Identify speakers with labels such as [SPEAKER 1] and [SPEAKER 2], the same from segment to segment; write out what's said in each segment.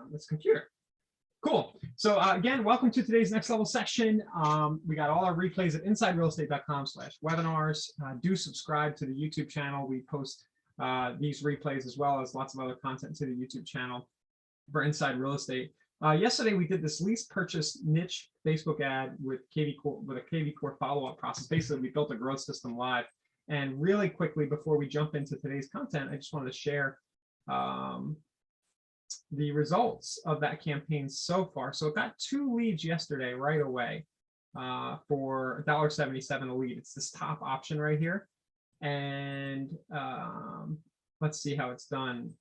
[SPEAKER 1] on this computer. Cool. So again, welcome to today's next level session. We got all our replays at insiderealestate.com/webinars. Do subscribe to the YouTube channel. We post these replays as well as lots of other content to the YouTube channel for Inside Real Estate. Yesterday, we did this lease purchase niche Facebook ad with kvCORE, with a kvCORE follow-up process. Basically, we built a growth system live. And really quickly, before we jump into today's content, I just wanted to share the results of that campaign so far. So it got 2 leads yesterday right away for $1.77 a lead. It's this top option right here. And let's see how it's done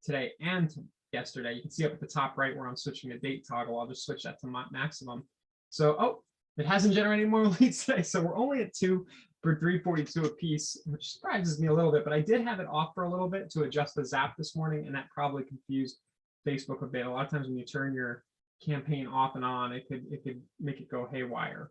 [SPEAKER 1] today and yesterday. You can see up at the top right where I'm switching a date toggle. I'll just switch that to maximum. So, oh, it hasn't generated more leads today. So we're only at 2 for $3.42 a piece, which surprises me a little bit, but I did have it off for a little bit to adjust the zap this morning, and that probably confused Facebook a bit. A lot of times when you turn your campaign off and on, it could make it go haywire.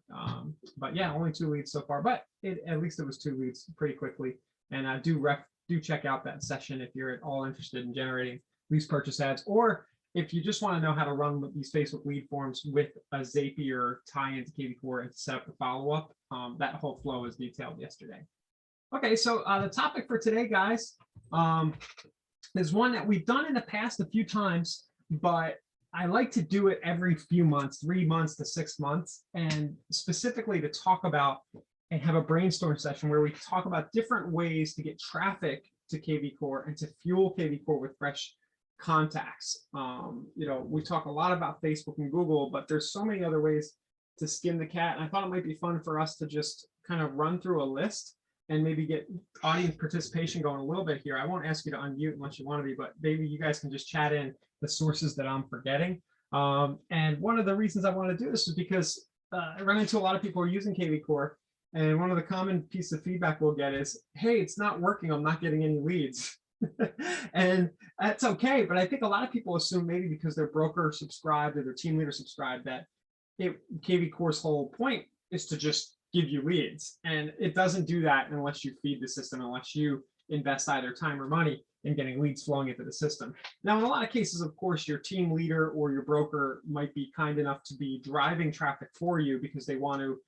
[SPEAKER 1] But yeah, only 2 leads so far, but at least it was 2 leads pretty quickly. And do check out that session if you're at all interested in generating lease purchase ads, or if you just want to know how to run these Facebook lead forms with a Zapier tie into kvCORE and set up the follow-up. That whole flow is detailed yesterday. Okay, so the topic for today, guys, is one that we've done in the past a few times, but I like to do it every few months, 3 months to 6 months, and specifically to talk about and have a brainstorm session where we talk about different ways to get traffic to kvCORE and to fuel kvCORE with fresh contacts. We talk a lot about Facebook and Google, but there's so many other ways to skin the cat. And I thought it might be fun for us to just kind of run through a list and maybe get audience participation going a little bit here. I won't ask you to unmute unless you want to be, but maybe you guys can just chat in the sources that I'm forgetting. And one of the reasons I want to do this is because I run into a lot of people who are using kvCORE, and one of the common pieces of feedback we'll get is, hey, it's not working. I'm not getting any leads. And that's okay, but I think a lot of people assume maybe because their broker subscribed or their team leader subscribed that kvCORE's whole point is to just give you leads, and it doesn't do that unless you feed the system, unless you invest either time or money in getting leads flowing into the system. Now, in a lot of cases, of course, your team leader or your broker might be kind enough to be driving traffic for you because they want to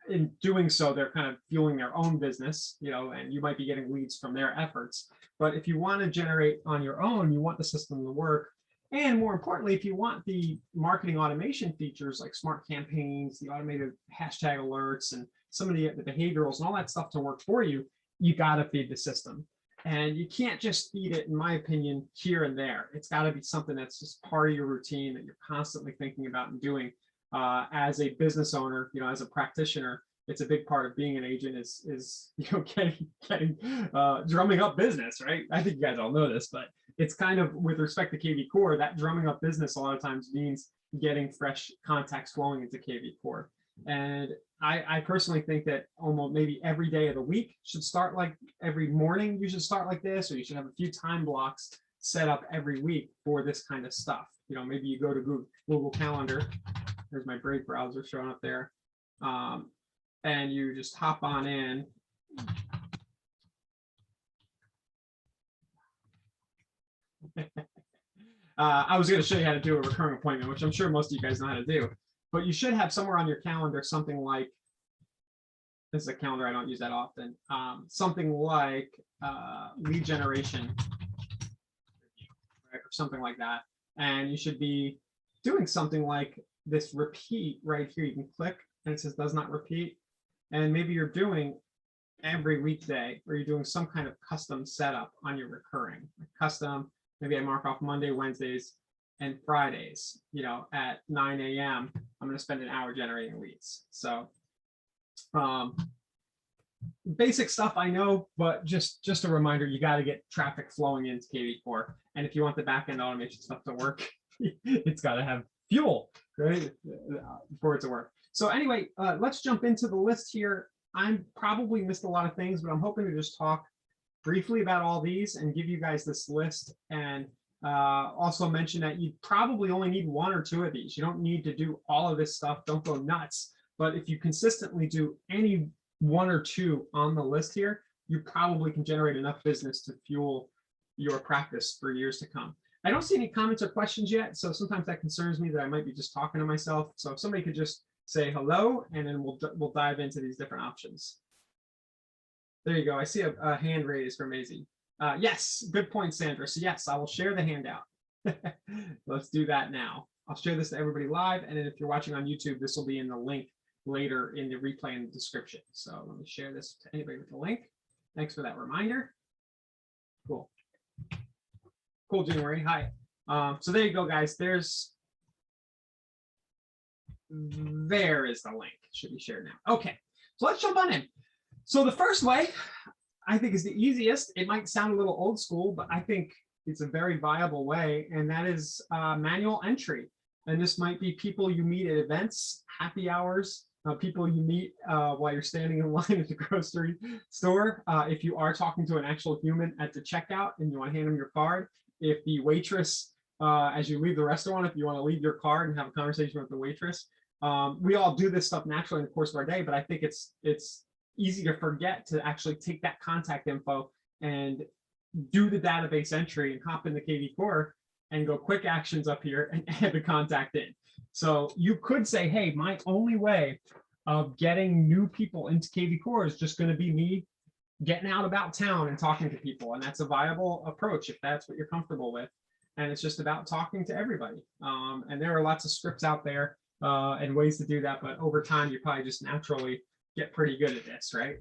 [SPEAKER 1] in doing so, they're kind of fueling their own business, and you might be getting leads from their efforts. But if you want to generate on your own, you want the system to work. And more importantly, if you want the marketing automation features like smart campaigns, the automated hashtag alerts, and some of the behaviorals and all that stuff to work for you, you got to feed the system. And you can't just feed it, in my opinion, here and there. It's got to be something that's just part of your routine that you're constantly thinking about and doing. As a business owner, as a practitioner, it's a big part of being an agent is getting drumming up business, right? I think you guys all know this, but it's kind of with respect to kvCORE, that drumming up business a lot of times means getting fresh contacts flowing into kvCORE. And I personally think that almost maybe every day of the week should start like every morning. You should start like this, or you should have a few time blocks set up every week for this kind of stuff. Maybe you go to Google Calendar. There's my Brave browser showing up there. And you just hop on in. I was going to show you how to do a recurring appointment, which I'm sure most of you guys know how to do. But you should have somewhere on your calendar something like, this is a calendar I don't use that often, something like lead generation, right, or something like that. And you should be doing something like this repeat right here. You can click and it says does not repeat, and maybe you're doing every weekday, or you're doing some kind of custom setup on your recurring custom. Maybe I mark off Monday, Wednesdays, and Fridays, at 9 a.m. I'm going to spend an hour generating leads. So basic stuff I know, but just a reminder, you got to get traffic flowing into kvCORE, and if you want the back-end automation stuff to work, it's got to have fuel, right, for it to work. So anyway, let's jump into the list here. I'm probably missed a lot of things, but I'm hoping to just talk briefly about all these and give you guys this list, and also mention that you probably only need 1 or 2 of these. You don't need to do all of this stuff. Don't go nuts. But if you consistently do any 1 or 2 on the list here, you probably can generate enough business to fuel your practice for years to come. I don't see any comments or questions yet, so sometimes that concerns me that I might be just talking to myself. So if somebody could just say hello, and then we'll dive into these different options. There you go. I see a hand raised from Maisie. Yes, good point, Sandra. So yes, I will share the handout. Let's do that now. I'll share this to everybody live, and then if you're watching on YouTube, this will be in the link later in the replay in the description. So let me share this to anybody with the link. Thanks for that reminder. Cool. Cool, January. Hi. So there you go, guys. There is the link. Should be shared now. Okay, so let's jump on in. So the first way, I think, is the easiest. It might sound a little old school, but I think it's a very viable way, and that is manual entry. And this might be people you meet at events, happy hours, people you meet while you're standing in line at the grocery store. If you are talking to an actual human at the checkout and you want to hand them your card, if the waitress, as you leave the restaurant, if you want to leave your card and have a conversation with the waitress, we all do this stuff naturally in the course of our day, but I think it's easy to forget to actually take that contact info and do the database entry and hop into kvCORE and go quick actions up here and add the contact in. So you could say, hey, my only way of getting new people into kvCORE is just going to be me getting out about town and talking to people. And that's a viable approach if that's what you're comfortable with. And it's just about talking to everybody. And there are lots of scripts out there and ways to do that. But over time, you probably just naturally get pretty good at this, right?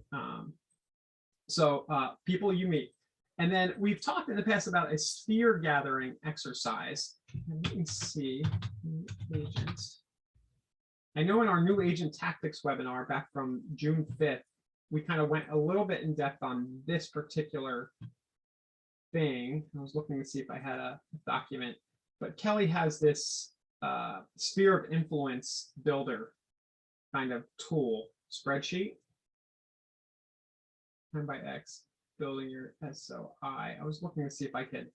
[SPEAKER 1] So people you meet. And then we've talked in the past about a sphere gathering exercise. And let me see, agents. I know in our new agent tactics webinar back from June 5th, we kind of went a little bit in depth on this particular thing. I was looking to see if I had a document, but Kelly has this sphere of influence builder kind of tool spreadsheet. 10 by X, building your SOI. I was looking to see if I could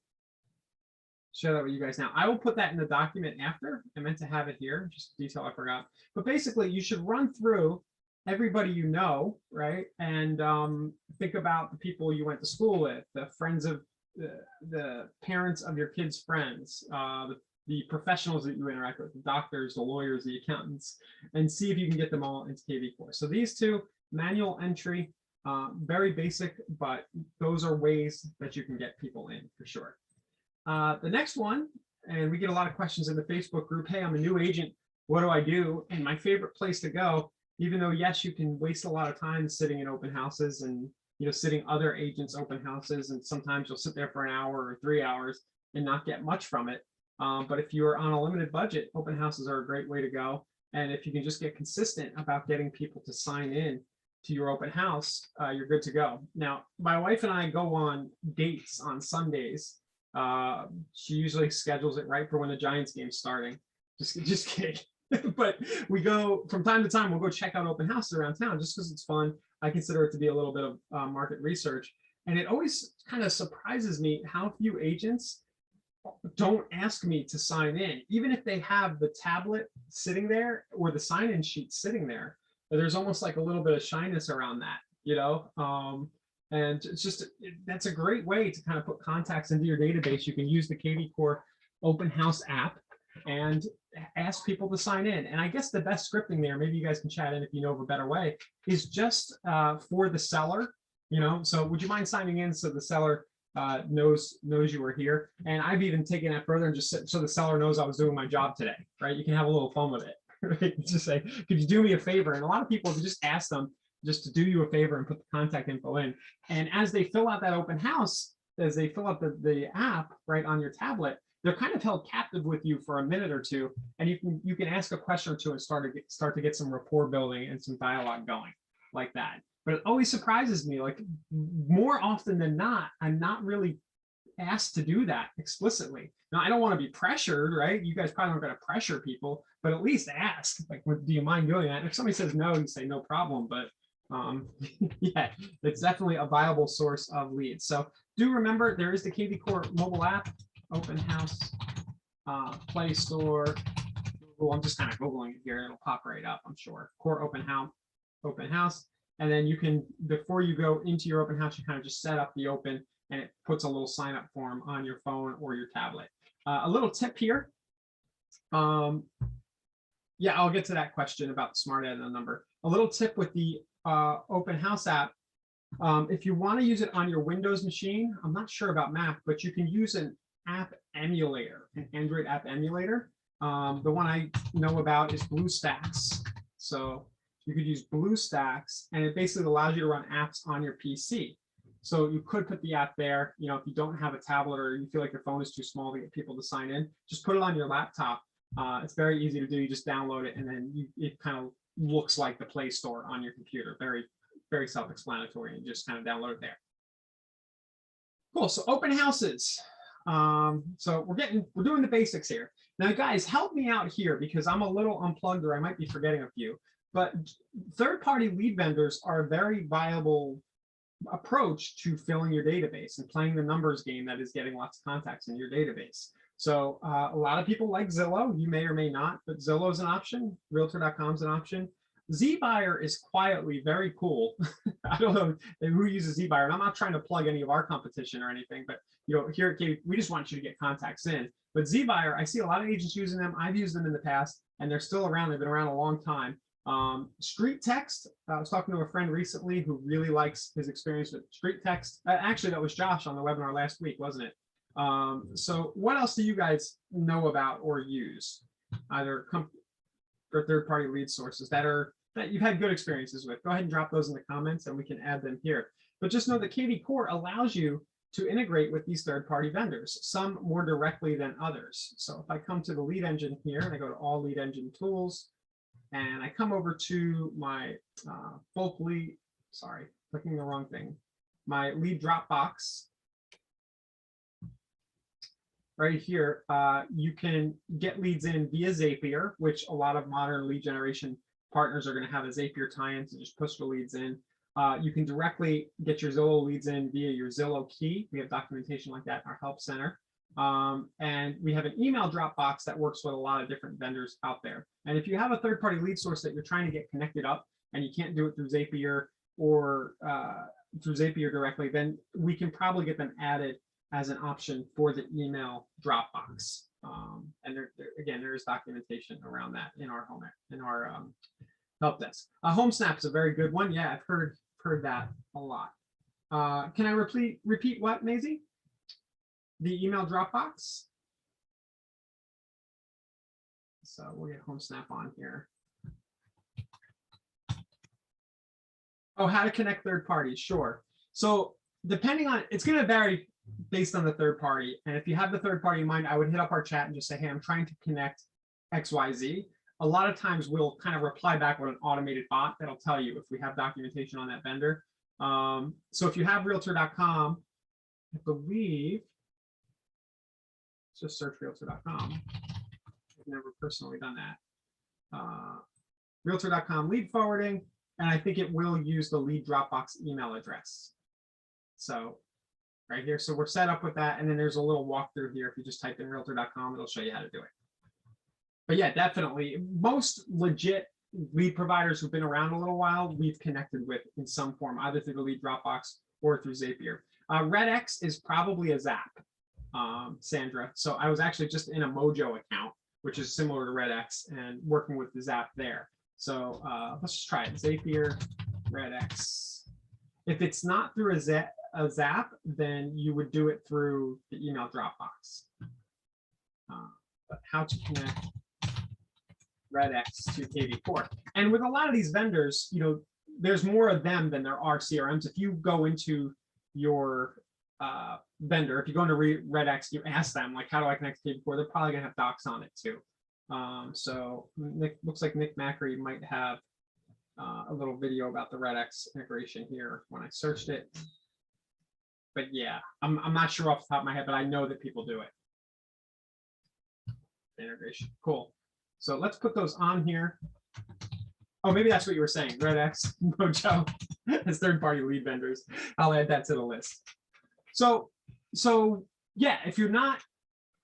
[SPEAKER 1] share that with you guys now. I will put that in the document after. I meant to have it here, just a detail I forgot. But basically, you should run through everybody you know, right? And think about the people you went to school with, the friends of the parents of your kids' friends, the professionals that you interact with, the doctors, the lawyers, the accountants, and see if you can get them all into kvCORE. So these two, manual entry, very basic, but those are ways that you can get people in for sure. The next one, and we get a lot of questions in the Facebook group, hey, I'm a new agent, what do I do? And my favorite place to go, even though, yes, you can waste a lot of time sitting in open houses and sitting other agents' open houses, and sometimes you'll sit there for an hour or 3 hours and not get much from it. But if you're on a limited budget, open houses are a great way to go. And if you can just get consistent about getting people to sign in to your open house, you're good to go. Now, my wife and I go on dates on Sundays. She usually schedules it right for when the Giants game's starting. Just kidding. But we go from time to time, we'll go check out open houses around town just because it's fun. I consider it to be a little bit of market research. And it always kind of surprises me how few agents don't ask me to sign in, even if they have the tablet sitting there or the sign-in sheet sitting there. There's almost like a little bit of shyness around that, and it's just, that's a great way to kind of put contacts into your database. You can use the kvCORE open house app and ask people to sign in. And I guess the best scripting there, maybe you guys can chat in if you know of a better way, is just for the seller, so would you mind signing in so the seller knows you were here? And I've even taken that further and just said, so the seller knows I was doing my job today, right? You can have a little fun with it, right? Just say, could you do me a favor? And a lot of people just ask them just to do you a favor and put the contact info in. And as they fill out that open house, as they fill out the app right on your tablet, they're kind of held captive with you for a minute or two, and you can ask a question or two and start to get some rapport building and some dialogue going like that. But it always surprises me, like more often than not, I'm not really asked to do that explicitly. Now, I don't want to be pressured, right? You guys probably aren't going to pressure people, but at least ask, like, do you mind doing that? And if somebody says no, you say no problem. But yeah, it's definitely a viable source of leads. So do remember, there is the kvCORE mobile app, open house, Play Store, Google. I'm just kind of Googling it here. It'll pop right up, I'm sure. Core open house. And then you can, before you go into your open house, you kind of just set up the open, and it puts a little sign up form on your phone or your tablet. A little tip here. Yeah, I'll get to that question about the smart ad number. A little tip with the Open House app. If you want to use it on your Windows machine, I'm not sure about Mac, but you can use an app emulator, an Android app emulator. The one I know about is BlueStacks. So you could use BlueStacks, and it basically allows you to run apps on your PC. So you could put the app there. You know, if you don't have a tablet or you feel like your phone is too small to get people to sign in, just put it on your laptop. It's very easy to do. You just download it, and then it kind of looks like the Play Store on your computer. Very, very self-explanatory. You just kind of download it there. Cool. So open houses. So we're doing the basics here. Now, guys, help me out here because I'm a little unplugged, or I might be forgetting a few. But third-party lead vendors are a very viable approach to filling your database and playing the numbers game that is getting lots of contacts in your database. So a lot of people like Zillow. You may or may not, but Zillow is an option. Realtor.com is an option. ZBuyer is quietly very cool. I don't know who uses ZBuyer, and I'm not trying to plug any of our competition or anything, but you know, here at KV, we just want you to get contacts in. But ZBuyer, I see a lot of agents using them. I've used them in the past, and they're still around. They've been around a long time. Street text. I was talking to a friend recently who really likes his experience with street text. Actually, that was Josh on the webinar last week, wasn't it? So what else do you guys know about or use, either for third-party lead sources that you've had good experiences with? Go ahead and drop those in the comments, and we can add them here. But just know that kvCORE allows you to integrate with these third-party vendors, some more directly than others. So if I come to the lead engine here, and I go to all lead engine tools, and I come over to my bulk lead, sorry, clicking the wrong thing, my lead Dropbox. Right here, you can get leads in via Zapier, which a lot of modern lead generation partners are going to have a Zapier tie-in to just push the leads in. You can directly get your Zillow leads in via your Zillow key. We have documentation like that in our help center. And we have an email Dropbox that works with a lot of different vendors out there. And if you have a third-party lead source that you're trying to get connected up and you can't do it through Zapier or through Zapier directly, then we can probably get them added as an option for the email Dropbox. And again, there is documentation around that in our help desk. HomeSnap is a very good one. Yeah, I've heard that a lot. Can I repeat what, Maisie? The email Dropbox. So we'll get HomeSnap on here. Oh, how to connect third parties? Sure. So depending on, it's going to vary based on the third party. And if you have the third party in mind, I would hit up our chat and just say, hey, I'm trying to connect XYZ. A lot of times we'll kind of reply back with an automated bot that'll tell you if we have documentation on that vendor. So if you have Realtor.com, I believe, just search Realtor.com. I've never personally done that. Realtor.com lead forwarding, and I think it will use the lead Dropbox email address. So right here, so we're set up with that, and then there's a little walkthrough here. If you just type in Realtor.com, it'll show you how to do it. But yeah, definitely, most legit lead providers who've been around a little while, we've connected with in some form, either through the lead Dropbox or through Zapier. RedX is probably a Zap, Sandra. So I was actually just in a Mojo account, which is similar to RedX, and working with the Zap there. So let's just try it. Zapier, RedX. If it's not through a Zap, then you would do it through the email Dropbox. But how to connect RedX to kvCORE. And with a lot of these vendors, you know, there's more of them than there are CRMs. If you go into your vendor, if you go into RedX, you ask them, like, how do I connect to kvCORE? They're probably gonna have docs on it too. So Nick, looks like Nick Macri might have a little video about the RedX integration here when I searched it. But yeah, I'm not sure off the top of my head, but I know that people do it. Integration, cool. So let's put those on here. Oh, maybe that's what you were saying. RedX, Mojo, as third-party lead vendors. I'll add that to the list. So yeah, if you're not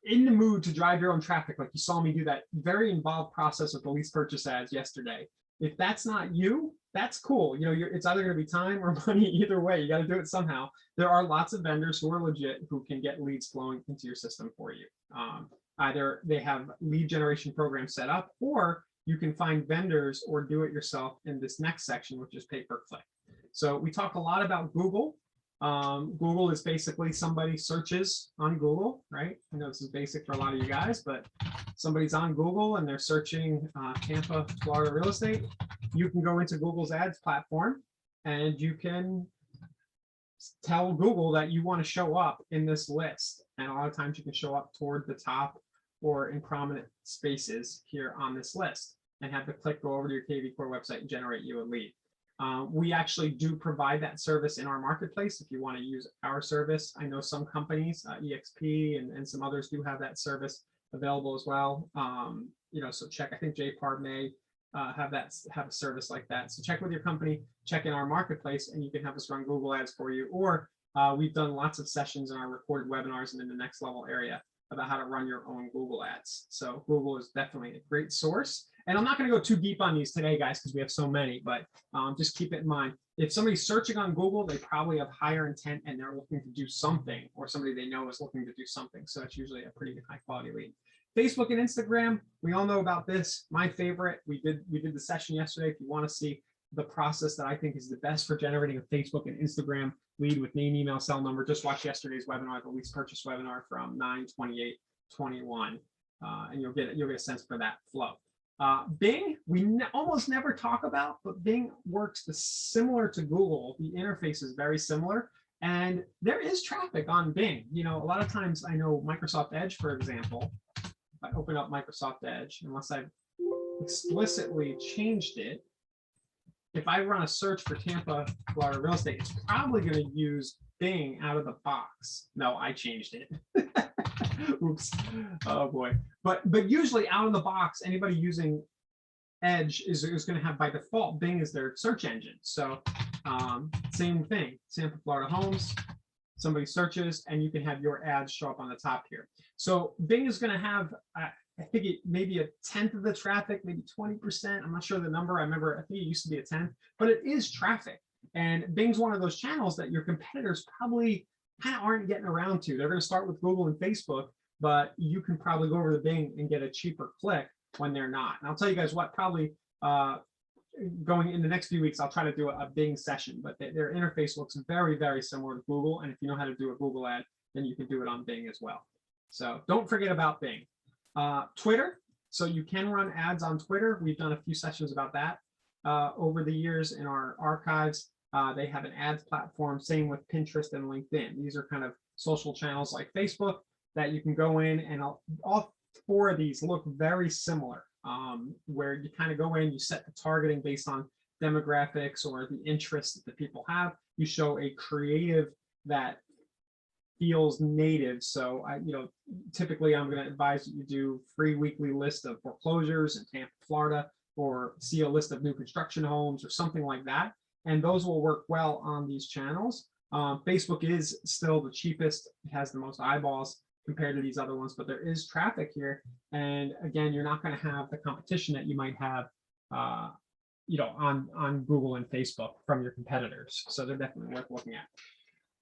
[SPEAKER 1] in the mood to drive your own traffic, like you saw me do that very involved process with the lease purchase ads yesterday, if that's not you, that's cool. You know, it's either going to be time or money. Either way, you got to do it somehow. There are lots of vendors who are legit who can get leads flowing into your system for you. Either they have lead generation programs set up, or you can find vendors or do it yourself in this next section, which is pay-per-click. So we talk a lot about Google. Google is basically somebody searches on Google, right? I know this is basic for a lot of you guys, but somebody's on Google and they're searching Tampa, Florida real estate. You can go into Google's ads platform and you can tell Google that you want to show up in this list. And a lot of times you can show up toward the top or in prominent spaces here on this list and have the click go over to your kvCORE website and generate you a lead. We actually do provide that service in our marketplace if you want to use our service. I know some companies, EXP and some others do have that service available as well. You know, so check, I think JPAR may have a service like that. So check with your company, check in our marketplace, and you can have us run Google ads for you. Or we've done lots of sessions in our recorded webinars and in the next level area about how to run your own Google ads. So Google is definitely a great source. And I'm not going to go too deep on these today, guys, because we have so many, but just keep it in mind. If somebody's searching on Google, they probably have higher intent and they're looking to do something, or somebody they know is looking to do something. So it's usually a pretty high quality lead. Facebook and Instagram, we all know about this. My favorite, we did the session yesterday. If you want to see the process that I think is the best for generating a Facebook and Instagram lead with name, email, cell number, just watch yesterday's webinar, the lease purchase webinar from 9/28/21, and you'll get a sense for that flow. Bing, we almost never talk about, but Bing works similar to Google. The interface is very similar, and there is traffic on Bing. You know, a lot of times I know Microsoft Edge, for example. If I open up Microsoft Edge, unless I've explicitly changed it, if I run a search for Tampa, Florida real estate, it's probably going to use Bing out of the box. No, I changed it. Oops. Oh boy. But usually out of the box, anybody using Edge is going to have by default Bing as their search engine. So same thing, Tampa, Florida homes. Somebody searches and you can have your ads show up on the top here. So Bing is going to have, I think it maybe 1/10 of the traffic, maybe 20%. I'm not sure the number. I remember, I think it used to be 1/10, but it is traffic. And Bing's one of those channels that your competitors probably kind of aren't getting around to. They're going to start with Google and Facebook, but you can probably go over to Bing and get a cheaper click when they're not. And I'll tell you guys what, probably going in the next few weeks, I'll try to do a Bing session, but their interface looks very, very similar to Google. And if you know how to do a Google ad, then you can do it on Bing as well. So don't forget about Bing. Twitter, so you can run ads on Twitter. We've done a few sessions about that over the years in our archives. They have an ads platform, same with Pinterest and LinkedIn. These are kind of social channels like Facebook that you can go in, and all 4 of these look very similar, where you kind of go in, you set the targeting based on demographics or the interests that the people have. You show a creative that feels native. So typically I'm going to advise that you do free weekly list of foreclosures in Tampa, Florida, or see a list of new construction homes or something like that. And those will work well on these channels. Facebook is still the cheapest. It has the most eyeballs compared to these other ones, but there is traffic here. And again, you're not going to have the competition that you might have on Google and Facebook from your competitors. So they're definitely worth looking at.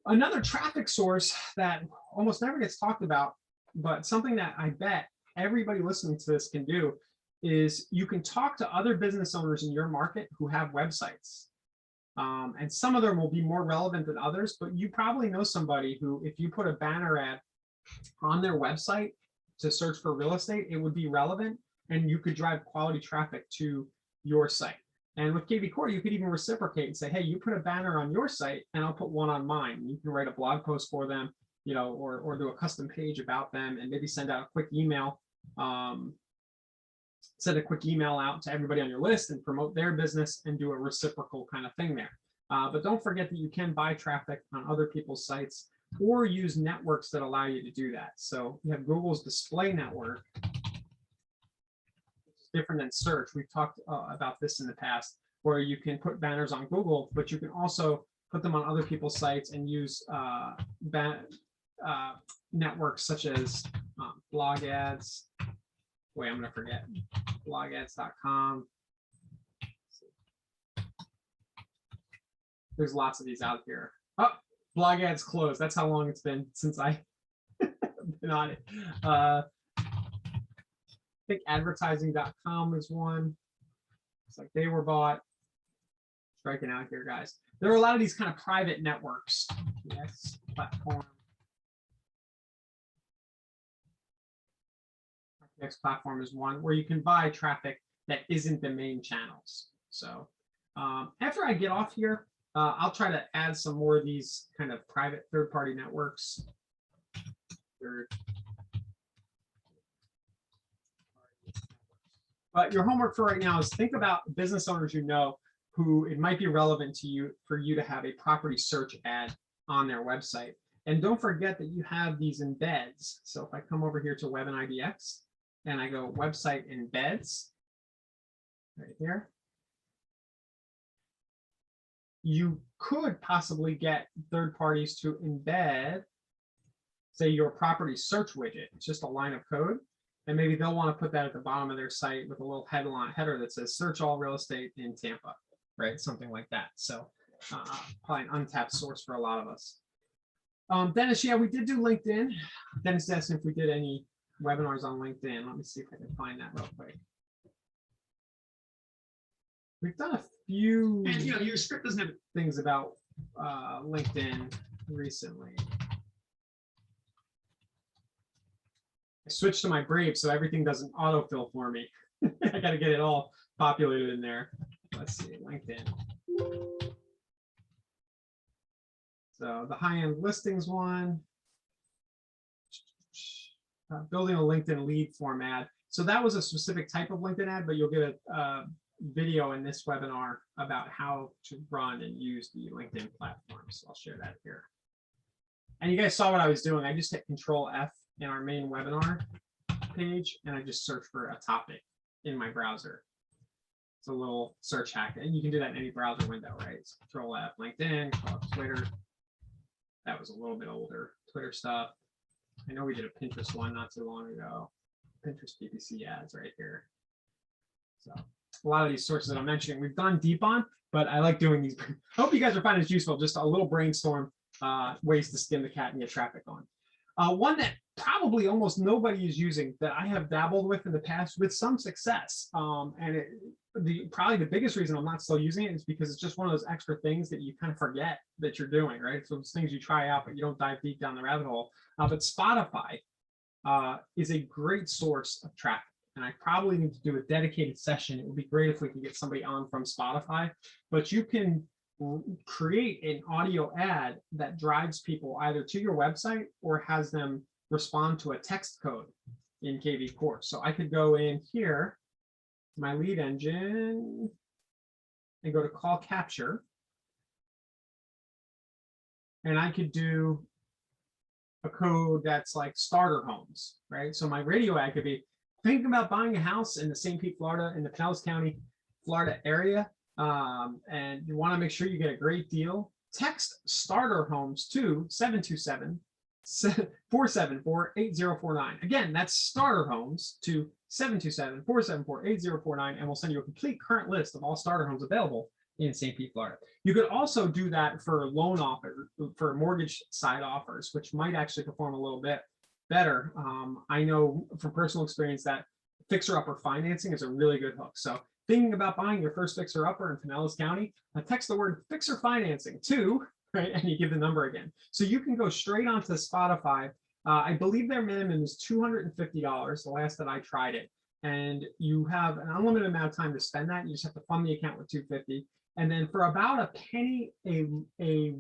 [SPEAKER 1] Another traffic source that almost never gets talked about, but something that I bet everybody listening to this can do, is you can talk to other business owners in your market who have websites. And some of them will be more relevant than others, but you probably know somebody who, if you put a banner ad on their website to search for real estate, it would be relevant and you could drive quality traffic to your site. And with kvCORE, you could even reciprocate and say, hey, you put a banner on your site and I'll put one on mine. You can write a blog post for them, or do a custom page about them, and maybe send out a quick email. Send a quick email out to everybody on your list and promote their business and do a reciprocal kind of thing there. But don't forget that you can buy traffic on other people's sites or use networks that allow you to do that. So you have Google's display network, which is different than search. We've talked about this in the past, where you can put banners on Google, but you can also put them on other people's sites and use networks such as blog ads. Wait, I'm going to forget. Blogads.com. There's lots of these out here. Oh, blog ads closed. That's how long it's been since I been on it. I think advertising.com is one. It's like they were bought. Striking out here, guys. There are a lot of these kind of private networks. Yes, platform. Next platform is one where you can buy traffic that isn't the main channels. So after I get off here, I'll try to add some more of these kind of private third-party networks. But your homework for right now is think about business owners you know who it might be relevant to you for you to have a property search ad on their website. And don't forget that you have these embeds. So if I come over here to Web and IDX and I go website embeds right here, you could possibly get third parties to embed, say, your property search widget. It's just a line of code. And maybe they'll want to put that at the bottom of their site with a little header that says search all real estate in Tampa, right? Something like that. So probably an untapped source for a lot of us. Dennis, yeah, we did do LinkedIn. Dennis asked if we did any webinars on LinkedIn. Let me see if I can find that real quick. We've done a few, and you know, your script doesn't have things about LinkedIn recently. I switched to my Brave, so everything doesn't autofill for me. I got to get it all populated in there. Let's see, LinkedIn. So the high-end listings one, building a LinkedIn lead form ad. So that was a specific type of LinkedIn ad, but you'll get a video in this webinar about how to run and use the LinkedIn platform. So I'll share that here. And you guys saw what I was doing. I just hit Control F in our main webinar page, and I just search for a topic in my browser. It's a little search hack, and you can do that in any browser window, right? So Control F, LinkedIn, Control F, Twitter. That was a little bit older, Twitter stuff. I know we did a Pinterest one not too long ago. Pinterest PPC ads right here. So a lot of these sources that I'm mentioning, we've gone deep on, but I like doing these. I hope you guys are finding this useful. Just a little brainstorm ways to skin the cat and get traffic on. One that probably almost nobody is using that I have dabbled with in the past with some success. And probably the biggest reason I'm not still using it is because it's just one of those extra things that you kind of forget that you're doing, right? So it's things you try out, but you don't dive deep down the rabbit hole. But Spotify is a great source of traffic. And I probably need to do a dedicated session. It would be great if we could get somebody on from Spotify, but you can create an audio ad that drives people either to your website or has them respond to a text code in kvCORE. So I could go in here, my lead engine, and go to call capture. And I could do a code that's like starter homes, right? So my radio ad could be, thinking about buying a house in the St. Pete, Florida, in the Pinellas County, Florida area, and you want to make sure you get a great deal, text starter homes to 727-474-8049. Again, that's starter homes to 727-474-8049, and we'll send you a complete current list of all starter homes available in St. Pete, Florida. You could also do that for loan offers, for mortgage side offers, which might actually perform a little bit better. I know from personal experience that fixer-upper financing is a really good hook. So thinking about buying your first fixer-upper in Pinellas County, text the word fixer financing to, right, and you give the number again. So you can go straight onto Spotify. I believe their minimum is $250, the last that I tried it. And you have an unlimited amount of time to spend that. You just have to fund the account with $250. And then for about a penny a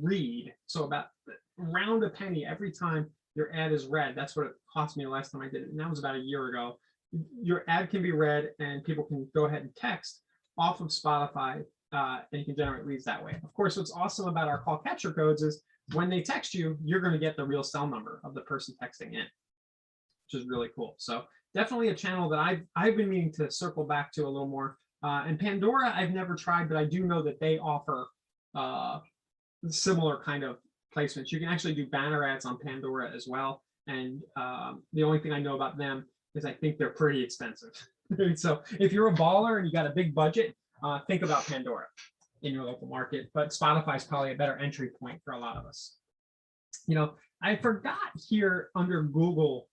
[SPEAKER 1] read, so about around a penny every time your ad is read. That's what it cost me the last time I did it, and that was about a year ago. Your ad can be read, and people can go ahead and text off of Spotify, and you can generate leads that way. Of course, what's awesome about our call capture codes is when they text you, you're going to get the real cell number of the person texting in, which is really cool. So definitely a channel that I've been meaning to circle back to a little more. And Pandora, I've never tried, but I do know that they offer similar kind of placements. You can actually do banner ads on Pandora as well. And the only thing I know about them is I think they're pretty expensive. So if you're a baller and you got a big budget, think about Pandora. in your local market, but Spotify is probably a better entry point for a lot of us. I forgot here under Google,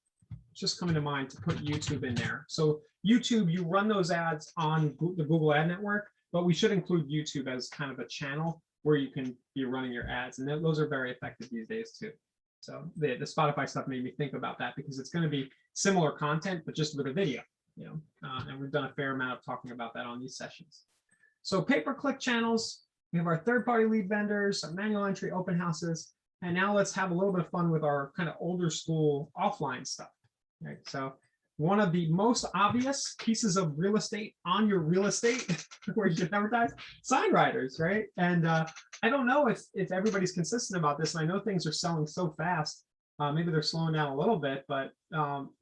[SPEAKER 1] just coming to mind, to put YouTube in there. So YouTube, you run those ads on the Google Ad Network, but we should include YouTube as kind of a channel where you can be running your ads. And those are very effective these days too. So the Spotify stuff made me think about that, because it's going to be similar content, but just with a video, and we've done a fair amount of talking about that on these sessions. So pay-per-click channels, we have our third-party lead vendors, our manual entry open houses, and now let's have a little bit of fun with our kind of older school offline stuff. Right? So one of the most obvious pieces of real estate on your real estate where you should advertise, sign writers, right? And I don't know if everybody's consistent about this. And I know things are selling so fast. Maybe they're slowing down a little bit, but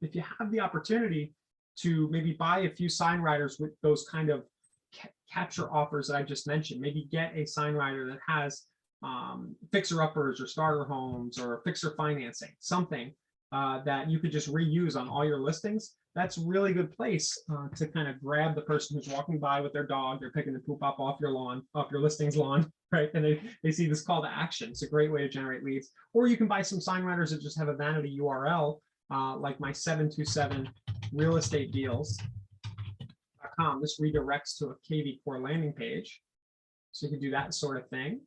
[SPEAKER 1] if you have the opportunity to maybe buy a few sign writers with those kind of capture offers that I just mentioned, maybe get a sign writer that has fixer-uppers or starter homes or fixer financing, something that you could just reuse on all your listings. That's a really good place to kind of grab the person who's walking by with their dog, they're picking the poop up off your lawn, off your listing's lawn, right? And they see this call to action. It's a great way to generate leads. Or you can buy some sign writers that just have a vanity URL, like my 727 realestatedeals.com. This redirects to a kvCORE landing page. So you can do that sort of thing.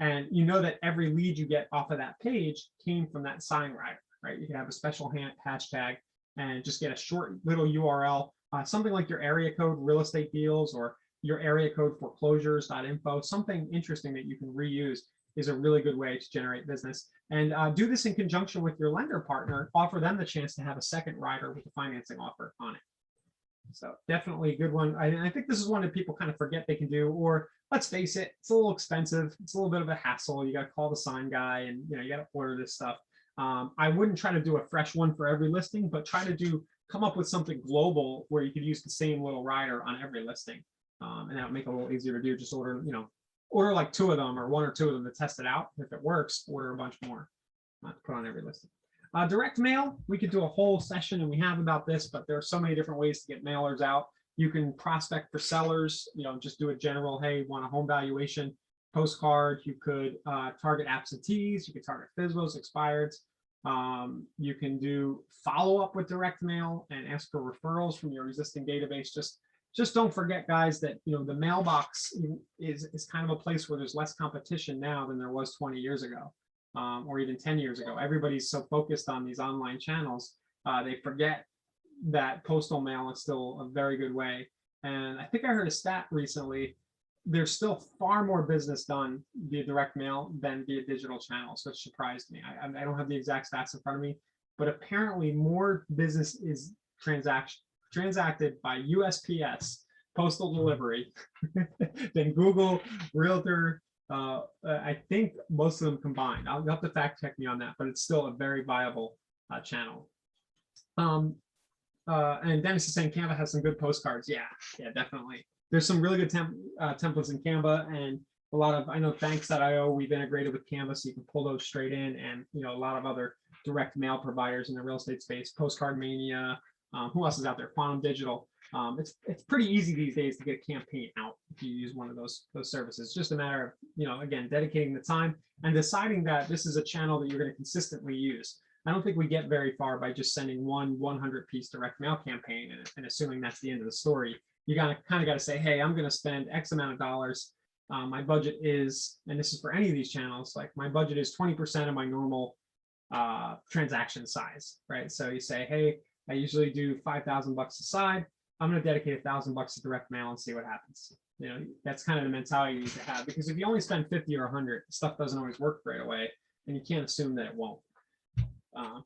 [SPEAKER 1] And you know that every lead you get off of that page came from that sign writer, right? You can have a special hashtag and just get a short little URL, something like your area code real estate deals or your area code foreclosures.info, something interesting that you can reuse is a really good way to generate business. And do this in conjunction with your lender partner, offer them the chance to have a second rider with a financing offer on it. So definitely a good one. I think this is one that people kind of forget they can do, or let's face it, it's a little expensive. It's a little bit of a hassle. You got to call the sign guy and you got to order this stuff. I wouldn't try to do a fresh one for every listing, but try to come up with something global where you could use the same little rider on every listing. And that would make it a little easier to do. Just order like 2 of them or 1 or 2 of them to test it out. If it works, order a bunch more to put on every listing. Direct mail, we could do a whole session and we have about this, but there are so many different ways to get mailers out. You can prospect for sellers, just do a general, hey, want a home valuation postcard. You could target absentees, you could target FSBOs, expireds. You can do follow up with direct mail and ask for referrals from your existing database. Just don't forget, guys, that the mailbox is kind of a place where there's less competition now than there was 20 years ago. Or even 10 years ago. Everybody's so focused on these online channels, they forget that postal mail is still a very good way. And I think I heard a stat recently, there's still far more business done via direct mail than via digital channels, which surprised me. I don't have the exact stats in front of me, but apparently more business is transacted by USPS, postal delivery, than Google, Realtor, I think most of them combined. I'll have to fact check me on that, but it's still a very viable channel. And Dennis is saying Canva has some good postcards. Yeah, definitely. There's some really good templates in Canva, and a lot of, I know Thanks.io, we've integrated with Canva, so you can pull those straight in, and a lot of other direct mail providers in the real estate space, Postcard Mania, who else is out there? Quantum Digital. It's pretty easy these days to get a campaign out if you use one of those services. It's just a matter of, again, dedicating the time and deciding that this is a channel that you're going to consistently use. I don't think we get very far by just sending one 100-piece direct mail campaign and assuming that's the end of the story. You kind of got to say, hey, I'm going to spend X amount of dollars. My budget is, and this is for any of these channels, like my budget is 20% of my normal transaction size, right? So you say, hey, I usually do $5,000 aside. I'm going to dedicate $1,000 to direct mail and see what happens. That's kind of the mentality you need to have, because if you only spend 50 or 100, stuff doesn't always work right away, and you can't assume that it won't.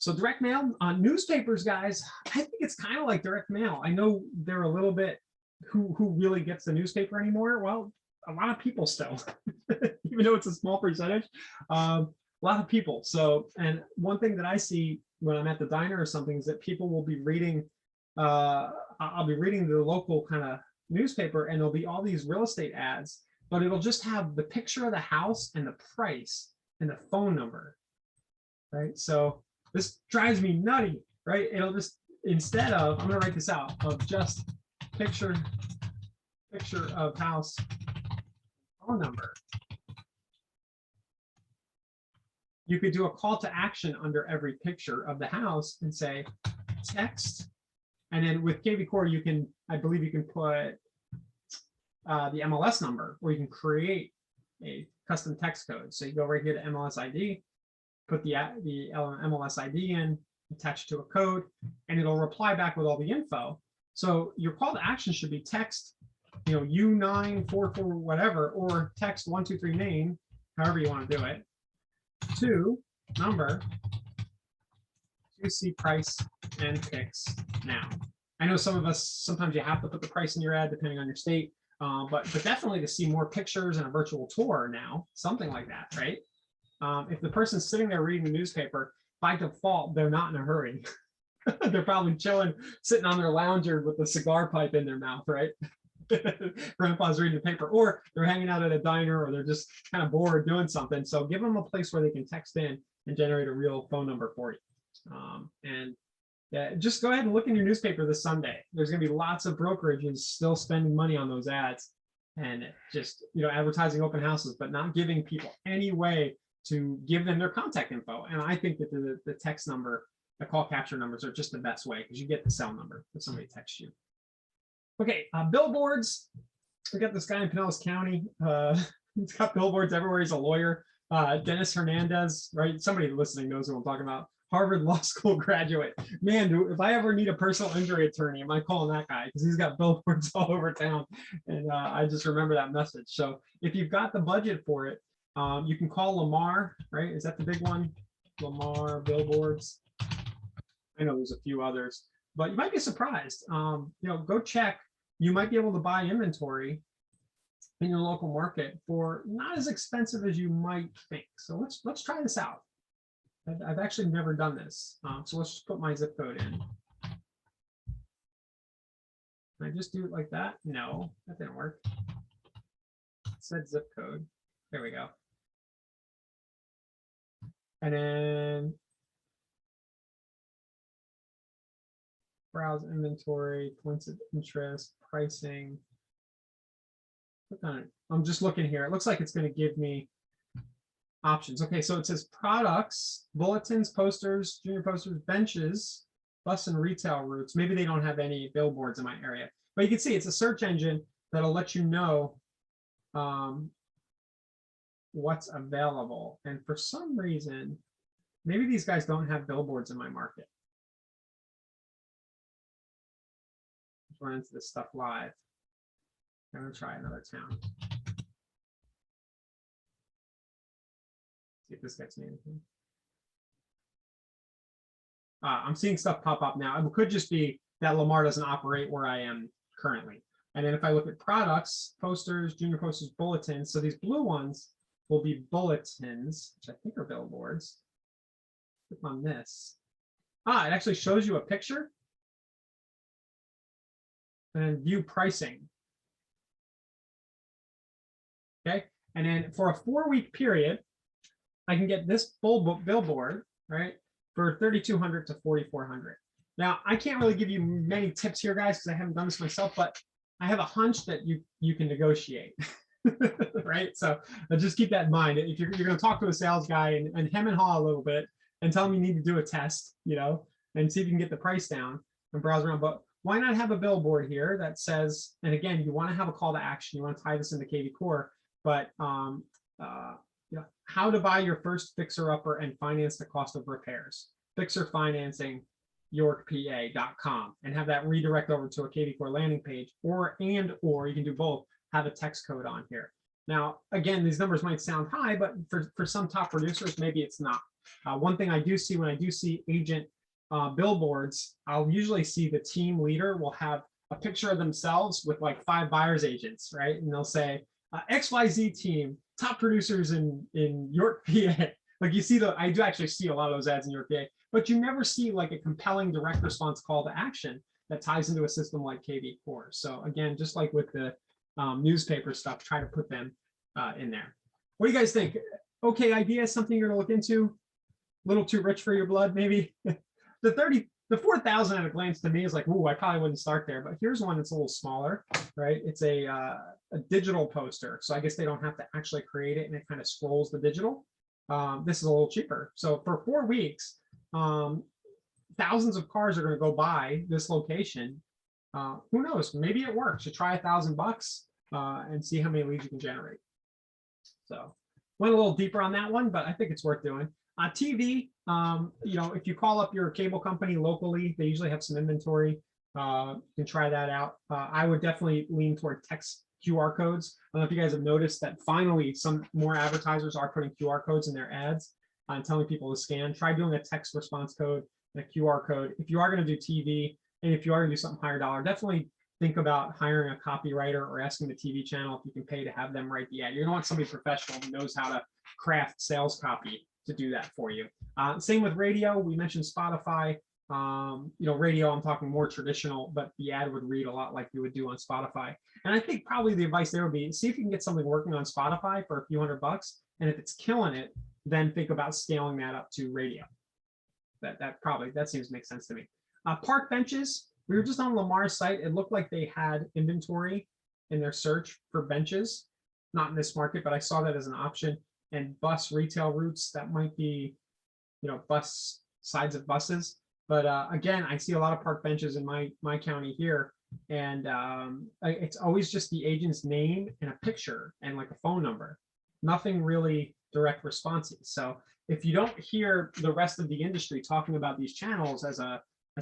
[SPEAKER 1] So direct mail on newspapers, guys, I think it's kind of like direct mail. I know they're a little bit who really gets the newspaper anymore. Well, a lot of people still, even though it's a small percentage, a lot of people. So, and one thing that I see when I'm at the diner or something is that people will be reading, I'll be reading the local kind of newspaper, and there'll be all these real estate ads, but it'll just have the picture of the house and the price and the phone number, right? So this drives me nutty, right? It'll just, instead of, I'm gonna write this out, of just picture of house, phone number. You could do a call to action under every picture of the house and say text. And then with kvCORE, you can, I believe you can put the MLS number, or you can create a custom text code. So you go right here to MLS ID, put the MLS ID in, attach it to a code, and it'll reply back with all the info. So your call to action should be text, you know, U944 whatever, or text 123 name, however you want to do it, to number to see price and picks now. I know some of us, sometimes you have to put the price in your ad depending on your state, but definitely to see more pictures and a virtual tour now, something like that, right? If the person's sitting there reading the newspaper, by default, they're not in a hurry. They're probably chilling, sitting on their lounger with a cigar pipe in their mouth, right? Grandpa's reading the paper, or they're hanging out at a diner, or they're just kind of bored doing something. So give them a place where they can text in and generate a real phone number for you. And yeah, just go ahead and look in your newspaper this Sunday. There's going to be lots of brokerages still spending money on those ads and just, you know, advertising open houses, but not giving people any way to give them their contact info. And I think that the text number, the call capture numbers are just the best way, because you get the cell number if somebody texts you. Okay, billboards. We got this guy in Pinellas County. He's got billboards everywhere. He's a lawyer. Dennis Hernandez, right? Somebody listening knows what I'm talking about. Harvard Law School graduate. Man, dude, if I ever need a personal injury attorney, am I calling that guy? Because he's got billboards all over town. And I just remember that message. So if you've got the budget for it, you can call Lamar, right? Is that the big one? Lamar Billboards. I know there's a few others, but you might be surprised. You know, go check. You might be able to buy inventory in your local market for not as expensive as you might think. So let's try this out. I've actually never done this. So let's just put my zip code in. Can I just do it like that? No, that didn't work. It said zip code. There we go. And then browse inventory, points of interest, pricing. Click on it. I'm just looking here. It looks like it's going to give me options. Okay, so it says products, bulletins, posters, junior posters, benches, bus and retail routes. Maybe they don't have any billboards in my area, but you can see it's a search engine that'll let you know what's available. And for some reason, maybe these guys don't have billboards in my market. Let's run into this stuff live. I'm going to try another town. See if this gets me anything. I'm seeing stuff pop up now. It could just be that Lamar doesn't operate where I am currently. And then if I look at products, posters, junior posters, bulletins, so these blue ones will be bulletins, which I think are billboards. Click on this. It actually shows you a picture. And then view pricing. Okay, and then for a 4-week period, I can get this full billboard, right, for $3,200 to $4,400. Now, I can't really give you many tips here, guys, because I haven't done this myself, but I have a hunch that you can negotiate, right? So just keep that in mind. If you're going to talk to a sales guy and hem and haw a little bit and tell him you need to do a test, you know, and see if you can get the price down and browse around. But why not have a billboard here that says, and again, you want to have a call to action. You want to tie this into kvCORE, but you know, how to buy your first fixer-upper and finance the cost of repairs. Fixer Financing, YorkPA.com, and have that redirect over to a kvCORE landing page, or you can do both, have a text code on here. Now, again, these numbers might sound high, but for some top producers, maybe it's not. One thing I do see when I do see agent billboards, I'll usually see the team leader will have a picture of themselves with like 5 buyers agents, right? And they'll say, XYZ team, top producers in York, PA. Like you see I do actually see a lot of those ads in York, PA, but you never see like a compelling direct response call to action that ties into a system like kvCORE. So again, just like with the newspaper stuff, try to put them in there. What do you guys think? Okay idea, something you're gonna look into? A little too rich for your blood, maybe? The the 4,000 at a glance to me is like, ooh, I probably wouldn't start there. But here's one that's a little smaller, right? It's a digital poster. So I guess they don't have to actually create it, and it kind of scrolls the digital. This is a little cheaper. So for 4 weeks, thousands of cars are going to go by this location. Who knows? Maybe it works. You try $1,000 and see how many leads you can generate. So went a little deeper on that one, but I think it's worth doing. TV, you know, if you call up your cable company locally, they usually have some inventory. You can try that out. I would definitely lean toward text QR codes. I don't know if you guys have noticed that finally some more advertisers are putting QR codes in their ads and telling people to scan. Try doing a text response code and a QR code. If you are going to do TV, and if you are going to do something higher dollar, definitely think about hiring a copywriter or asking the TV channel if you can pay to have them write the ad. You're going to want somebody professional who knows how to craft sales copy to do that for you. Same with radio. We mentioned Spotify. You know, radio, I'm talking more traditional, but the ad would read a lot like you would do on Spotify. And I think probably the advice there would be, see if you can get something working on Spotify for a few $100. And if it's killing it, then think about scaling that up to radio. That seems to make sense to me. Park benches. We were just on Lamar's site. It looked like they had inventory in their search for benches, not in this market, but I saw that as an option. And bus retail routes, that might be, you know, bus sides of buses. But again, I see a lot of park benches in my county here, and it's always just the agent's name and a picture and like a phone number. Nothing really direct responses. So if you don't hear the rest of the industry talking about these channels as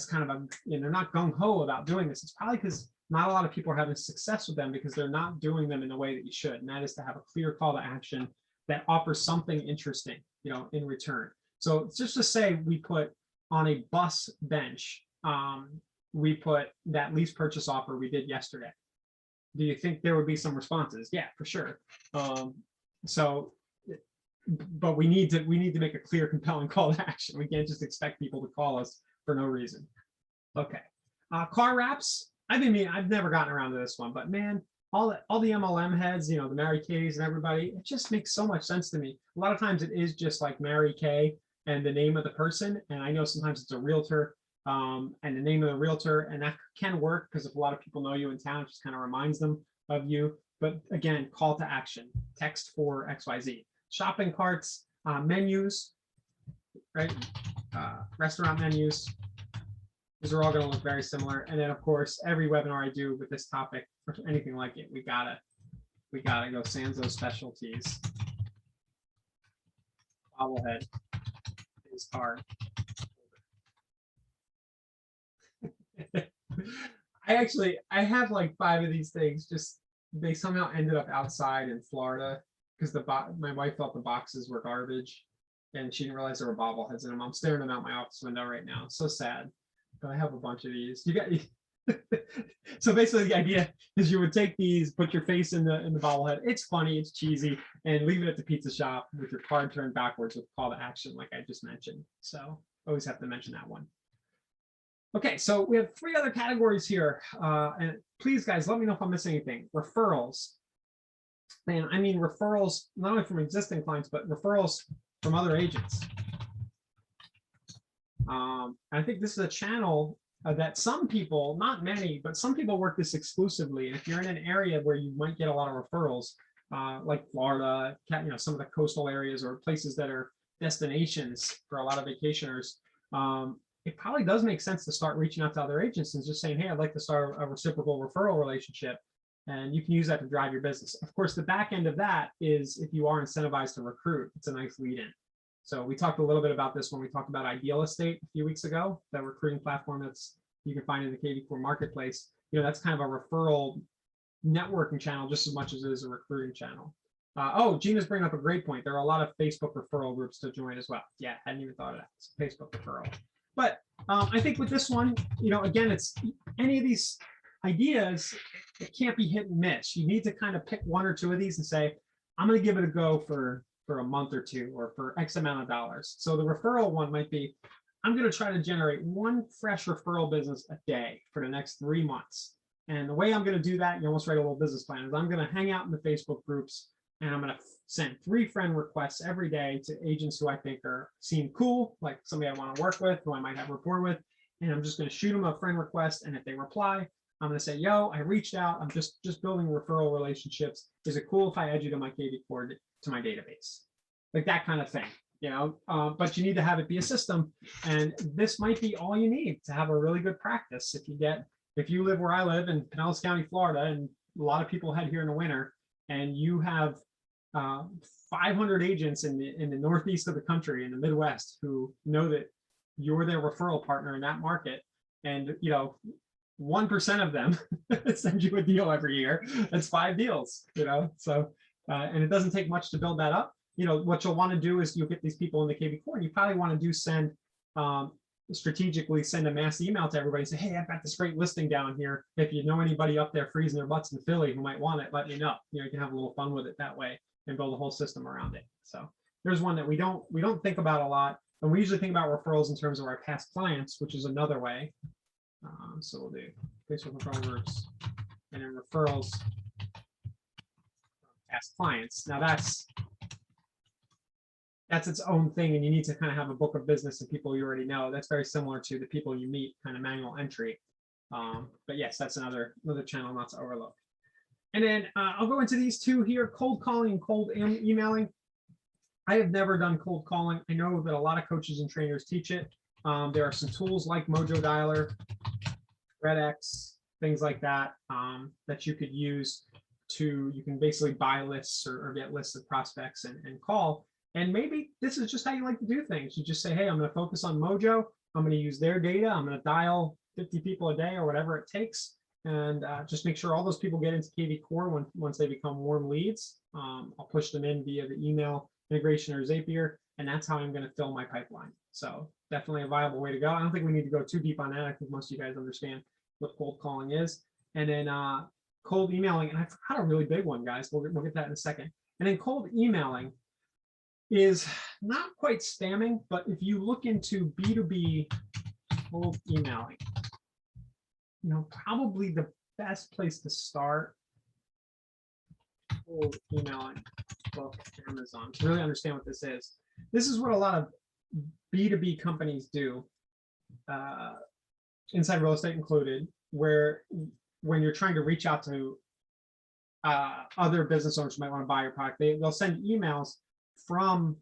[SPEAKER 1] kind of a, you know, they're not gung-ho about doing this, it's probably because not a lot of people are having success with them because they're not doing them in the way that you should. And that is to have a clear call to action that offers something interesting, you know, in return. So just to say, we put on a bus bench, we put that lease purchase offer we did yesterday. Do you think there would be some responses? Yeah, for sure. So, but we need to make a clear, compelling call to action. We can't just expect people to call us for no reason. Okay, car wraps. I've never gotten around to this one, but man, all the MLM heads, you know, the Mary Kays and everybody, it just makes so much sense to me. A lot of times it is just like Mary Kay and the name of the person, and I know sometimes it's a realtor and the name of the realtor, and that can work because if a lot of people know you in town, it just kind of reminds them of you. But again, call to action, text for XYZ. Shopping carts, menus, right? Restaurant menus. These are all going to look very similar. And then of course, every webinar I do with this topic or anything like it, we gotta go Sanzo specialties. Bobblehead is hard. I have like 5 of these things. Just they somehow ended up outside in Florida because my wife thought the boxes were garbage, and she didn't realize there were bobbleheads in them. I'm staring them out my office window right now. So sad. But I have a bunch of these. You got so basically the idea is you would take these, put your face in the bobblehead. It's funny, it's cheesy, and leave it at the pizza shop with your card turned backwards with call to action, like I just mentioned. So always have to mention that one. Okay, so we have 3 other categories here. And please, guys, let me know if I'm missing anything. Referrals. And I mean referrals, not only from existing clients, but referrals from other agents. I think this is a channel that some people, not many, but some people work this exclusively. And if you're in an area where you might get a lot of referrals, like Florida, you know, some of the coastal areas or places that are destinations for a lot of vacationers, it probably does make sense to start reaching out to other agents and just saying, hey, I'd like to start a reciprocal referral relationship. And you can use that to drive your business. Of course, the back end of that is if you are incentivized to recruit, it's a nice lead in. So we talked a little bit about this when we talked about Ideal Estate a few weeks ago, that recruiting platform that's you can find in the kvCORE marketplace. You know, that's kind of a referral networking channel just as much as it is a recruiting channel. Oh, Gina's bringing up a great point. There are a lot of Facebook referral groups to join as well. Yeah, hadn't even thought of that. It's Facebook referral. But I think with this one, you know, again, it's any of these ideas, it can't be hit and miss. You need to kind of pick 1 or 2 of these and say, I'm going to give it a go for a month or 2 or for X amount of dollars. So the referral one might be, I'm going to try to generate 1 fresh referral business a day for the next 3 months. And the way I'm going to do that, you almost write a little business plan, is I'm going to hang out in the Facebook groups and I'm going to send 3 friend requests every day to agents who I think seem cool, like somebody I want to work with, who I might have rapport with. and I'm just going to shoot them a friend request. And if they reply, I'm going to say, yo, I reached out. I'm just building referral relationships. Is it cool if I add you to my kvCORE to my database? Like that kind of thing, but you need to have it be a system. And this might be all you need to have a really good practice. If you live where I live in Pinellas County, Florida, and a lot of people head here in the winter, and you have 500 agents in the northeast of the country, in the Midwest, who know that you're their referral partner in that market, and 1% of them send you a deal every year. That's 5 deals, so and it doesn't take much to build that up. What you'll want to do is you'll get these people in the kvCORE, and you probably want to strategically send a mass email to everybody and say, hey, I've got this great listing down here. If you know anybody up there freezing their butts in Philly who might want it, let me know. You can have a little fun with it that way and build a whole system around it. So there's one that we don't think about a lot, and we usually think about referrals in terms of our past clients, which is another way. So we'll do Facebook referral groups and then referrals past clients. Now that's its own thing, and you need to kind of have a book of business and people you already know. That's very similar to the people you meet, kind of manual entry. But yes, that's another channel not to overlook. And then I'll go into these two here: cold calling and cold emailing. I have never done cold calling. I know that a lot of coaches and trainers teach it. There are some tools like Mojo Dialer, RedX, things like that, that you could use you can basically buy lists or get lists of prospects and call. And maybe this is just how you like to do things. You just say, hey, I'm going to focus on Mojo. I'm going to use their data. I'm going to dial 50 people a day or whatever it takes. And just make sure all those people get into kvCORE once they become warm leads. I'll push them in via the email integration or Zapier. And that's how I'm going to fill my pipeline. So definitely a viable way to go. I don't think we need to go too deep on that. I think most of you guys understand what cold calling is. And then cold emailing. And I forgot a really big one, guys. We'll get that in a second. And then cold emailing is not quite spamming, but if you look into B2B cold emailing, probably the best place to start, cold emailing book Amazon, to really understand what this is. This is what a lot of B2B companies do, inside real estate included, where when you're trying to reach out to other business owners who might want to buy your product, they'll send emails from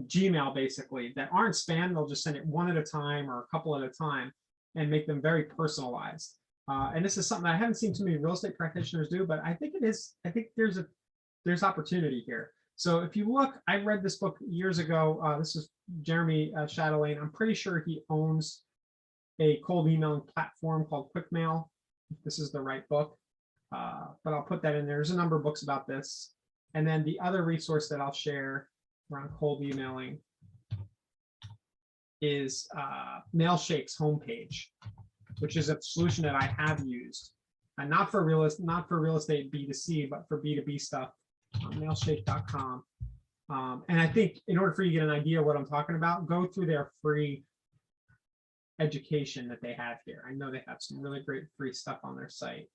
[SPEAKER 1] Gmail basically that aren't spam. They'll just send it one at a time or a couple at a time and make them very personalized. And this is something I haven't seen too many real estate practitioners do, but I think it is. I think there's opportunity here. So if you look, I read this book years ago. This is Jeremy Chatelain. I'm pretty sure he owns a cold emailing platform called QuickMail. This is the right book, but I'll put that in there. There's a number of books about this. And then the other resource that I'll share around cold emailing is Mailshake's homepage, which is a solution that I have used, and not for real estate B2C, but for B2B stuff. Mailshake.com. And I think in order for you to get an idea of what I'm talking about, go through their free education that they have here. I know they have some really great free stuff on their site.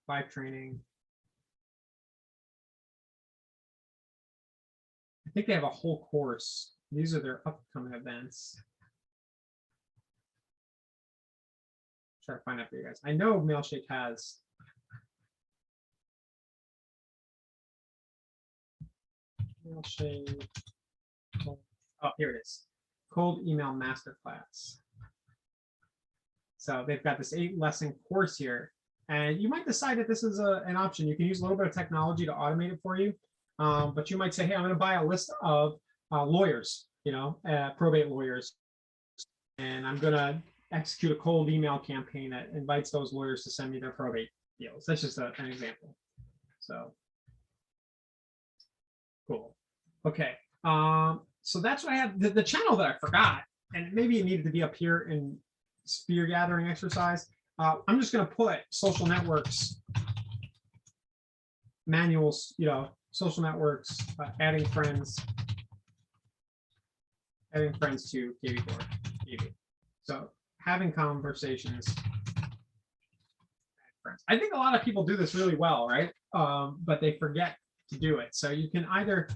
[SPEAKER 1] Live training. I think they have a whole course. These are their upcoming events. Try to find out for you guys. I know Mailshake has. Mailshake. Oh, here it is. Cold Email Masterclass. So they've got this 8-lesson course here, and you might decide that this is an option. You can use a little bit of technology to automate it for you. But you might say, hey, I'm going to buy a list of lawyers, probate lawyers, and I'm going to execute a cold email campaign that invites those lawyers to send me their probate deals. That's just an example. So cool. Okay. So that's what I have. The channel that I forgot, and maybe it needed to be up here in spear gathering exercise. I'm just going to put social networks manuals, social networks, adding friends to kvCORE. So having conversations. I think a lot of people do this really well, right? But they forget to do it. So you can either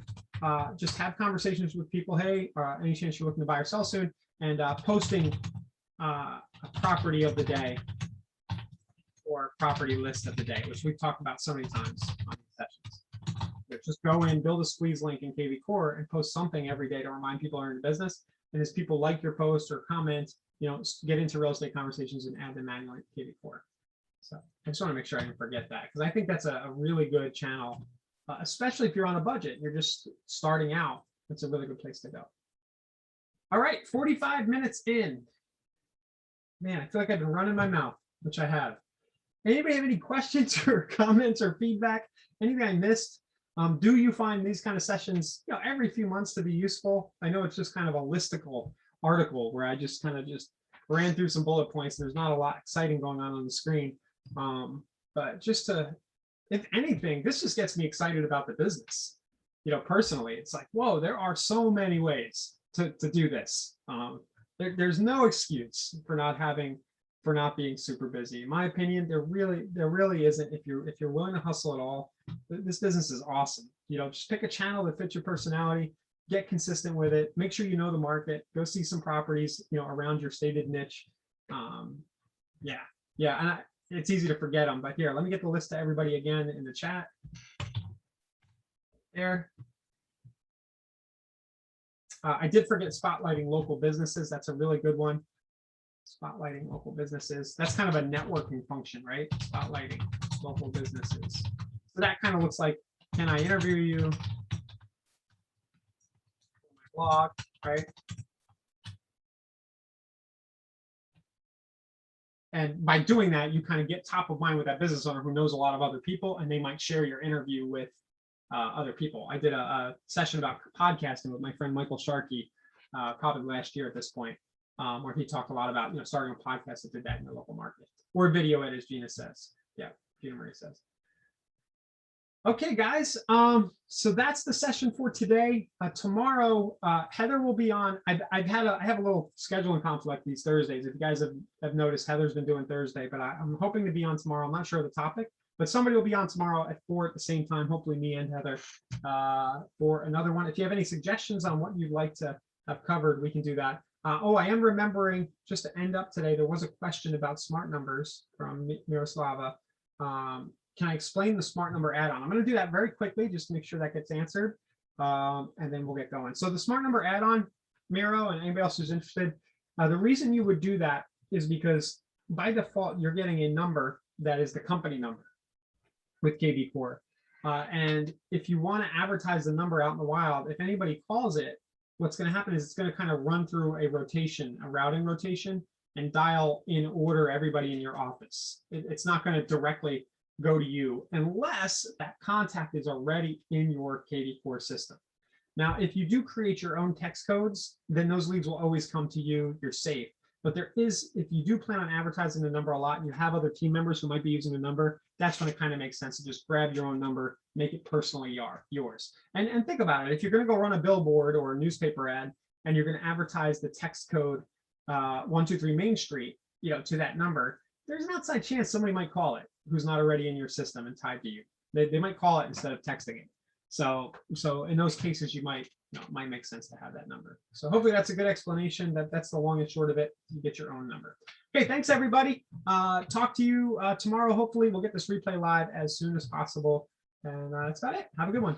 [SPEAKER 1] just have conversations with people, hey, any chance you're looking to buy or sell soon? and posting a property of the day or property list of the day, which we've talked about so many times on these sessions. Just go in, build a squeeze link in kvCORE and post something every day to remind people are in business. And as people like your post or comment, get into real estate conversations and add them manually to kvCORE. So I just want to make sure I didn't forget that, because I think that's a really good channel, especially if you're on a budget, you're just starting out. It's a really good place to go. All right, 45 minutes in. Man, I feel like I've been running my mouth, which I have. Anybody have any questions or comments or feedback? Anything I missed? Do you find these kind of sessions, every few months to be useful? I know it's just kind of a listicle article where I just kind of ran through some bullet points. There's not a lot exciting going on the screen. But just to, if anything, this just gets me excited about the business. Personally, it's like, whoa, there are so many ways to do this. There's no excuse for not being super busy. In my opinion, there really isn't. If you're willing to hustle at all, this business is awesome. Just pick a channel that fits your personality, get consistent with it, make sure you know the market, go see some properties, around your stated niche. Yeah, and it's easy to forget them, but here, let me get the list to everybody again in the chat. There. I did forget spotlighting local businesses. That's a really good one. Spotlighting local businesses. That's kind of a networking function, right? Spotlighting local businesses. So that kind of looks like, can I interview you? My blog, right? And by doing that, you kind of get top of mind with that business owner who knows a lot of other people, and they might share your interview with other people. I did a session about podcasting with my friend Michael Sharkey, probably last year at this point, where he talked a lot about starting a podcast that did that in the local market, or video ed, as Gina says. Yeah, Gina Marie says. Okay, guys. So that's the session for today. Tomorrow, Heather will be on. I have a little scheduling conflict these Thursdays. If you guys have noticed, Heather's been doing Thursday, but I'm hoping to be on tomorrow. I'm not sure of the topic, but somebody will be on tomorrow at 4 at the same time. Hopefully, me and Heather for another one. If you have any suggestions on what you'd like to have covered, we can do that. I am remembering, just to end up today, there was a question about smart numbers from Miroslava. Can I explain the smart number add-on? I'm going to do that very quickly, just to make sure that gets answered, and then we'll get going. So the smart number add-on, Miro, and anybody else who's interested, the reason you would do that is because by default, you're getting a number that is the company number with kvCORE. And if you want to advertise the number out in the wild, if anybody calls it, what's going to happen is it's going to kind of run through a routing rotation, and dial in order everybody in your office. It's not going to directly go to you unless that contact is already in your kvCORE system. Now, if you do create your own text codes, then those leads will always come to you. You're safe. But if you do plan on advertising the number a lot and you have other team members who might be using the number, that's when it kind of makes sense to just grab your own number, make it personally yours. And think about it. If you're going to go run a billboard or a newspaper ad and you're going to advertise the text code 123 Main Street, to that number, there's an outside chance somebody might call it who's not already in your system and tied to you. They might call it instead of texting it. So in those cases, it might make sense to have that number. So hopefully that's a good explanation. That's the long and short of it. You get your own number. Okay, thanks everybody. Talk to you tomorrow. Hopefully we'll get this replay live as soon as possible. And that's about it. Have a good one.